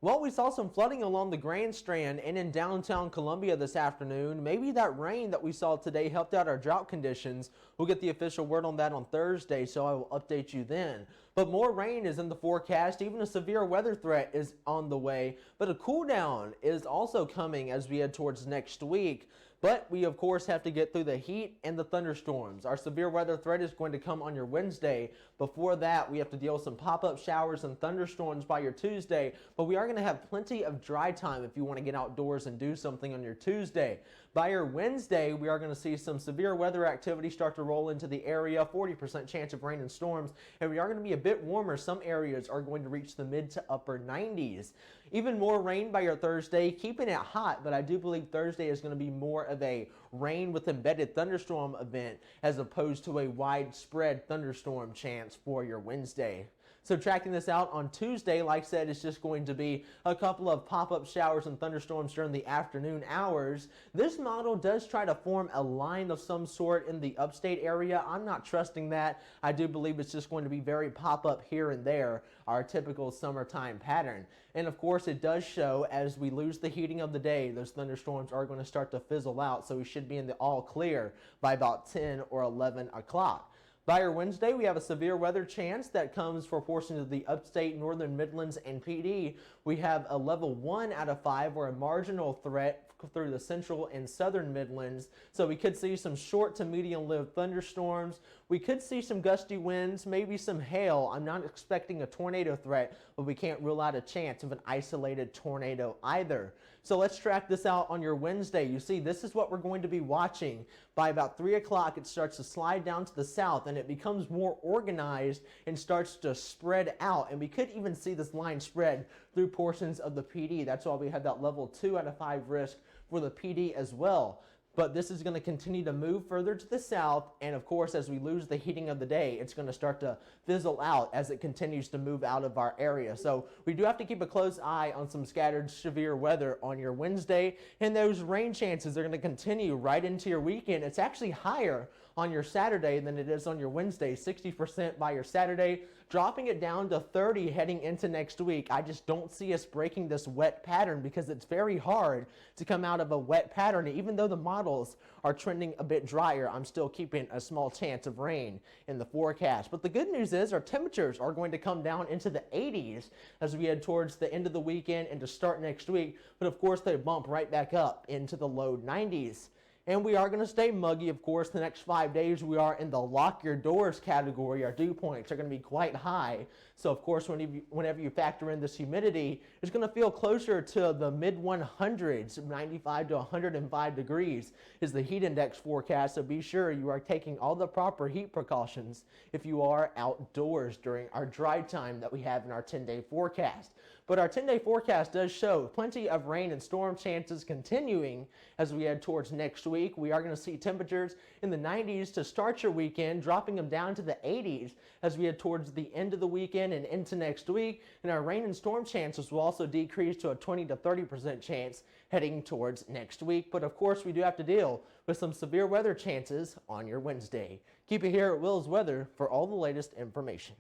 Well, we saw some flooding along the Grand Strand and in downtown Columbia this afternoon. Maybe that rain that we saw today helped out our drought conditions. We'll get the official word on that on Thursday, so I will update you then. But more rain is in the forecast. Even a severe weather threat is on the way. But a cool down is also coming as we head towards next week. But we, of course, have to get through the heat and the thunderstorms. Our severe weather threat is going to come on your Wednesday. Before that, we have to deal with some pop-up showers and thunderstorms by your Tuesday. But we are going to have plenty of dry time if you want to get outdoors and do something on your Tuesday. By your Wednesday, we are going to see some severe weather activity start to roll into the area, 40% chance of rain and storms, and we are going to be a bit warmer. Some areas are going to reach the mid to upper 90s. Even more rain by your Thursday, keeping it hot, but I do believe Thursday is going to be more of a rain with embedded thunderstorm event as opposed to a widespread thunderstorm chance for your Wednesday. So tracking this out on Tuesday, like I said, it's just going to be a couple of pop-up showers and thunderstorms during the afternoon hours. This model does try to form a line of some sort in the upstate area. I'm not trusting that. I do believe it's just going to be very pop-up here and there, our typical summertime pattern. And of course, it does show as we lose the heating of the day, those thunderstorms are going to start to fizzle out. So we should be in the all clear by about 10 or 11 o'clock. By our Wednesday, we have a severe weather chance that comes for portions of the upstate, northern Midlands, and PD. We have a level 1 out of 5 or a marginal threat through the central and southern Midlands. So we could see some short to medium-lived thunderstorms. We could see some gusty winds, maybe some hail. I'm not expecting a tornado threat, but we can't rule out a chance of an isolated tornado either. So let's track this out on your Wednesday. You see, this is what we're going to be watching. By about 3 o'clock, it starts to slide down to the south, and it becomes more organized and starts to spread out. And we could even see this line spread through portions of the PD. That's why we have that level 2 out of 5 risk for the PD as well. But this is going to continue to move further to the south, and of course, as we lose the heating of the day, it's going to start to fizzle out as it continues to move out of our area. So we do have to keep a close eye on some scattered severe weather on your Wednesday, and those rain chances are going to continue right into your weekend. It's actually higher on your Saturday than it is on your Wednesday, 60% by your Saturday, dropping it down to 30 heading into next week. I just don't see us breaking this wet pattern because it's very hard to come out of a wet pattern. Even though the models are trending a bit drier, I'm still keeping a small chance of rain in the forecast. But the good news is our temperatures are going to come down into the 80s as we head towards the end of the weekend and to start next week. But of course, they bump right back up into the low 90s. And we are going to stay muggy, of course, the next 5 days. We are in the lock your doors category. Our dew points are going to be quite high. So, of course, whenever you factor in this humidity, it's going to feel closer to the mid-100s, 95 to 105 degrees is the heat index forecast. So be sure you are taking all the proper heat precautions if you are outdoors during our dry time that we have in our 10-day forecast. But our 10-day forecast does show plenty of rain and storm chances continuing as we head towards next week. We are going to see temperatures in the 90s to start your weekend, dropping them down to the 80s as we head towards the end of the weekend and into next week. And our rain and storm chances will also decrease to a 20 to 30% chance heading towards next week. But of course, we do have to deal with some severe weather chances on your Wednesday. Keep it here at Will's Weather for all the latest information.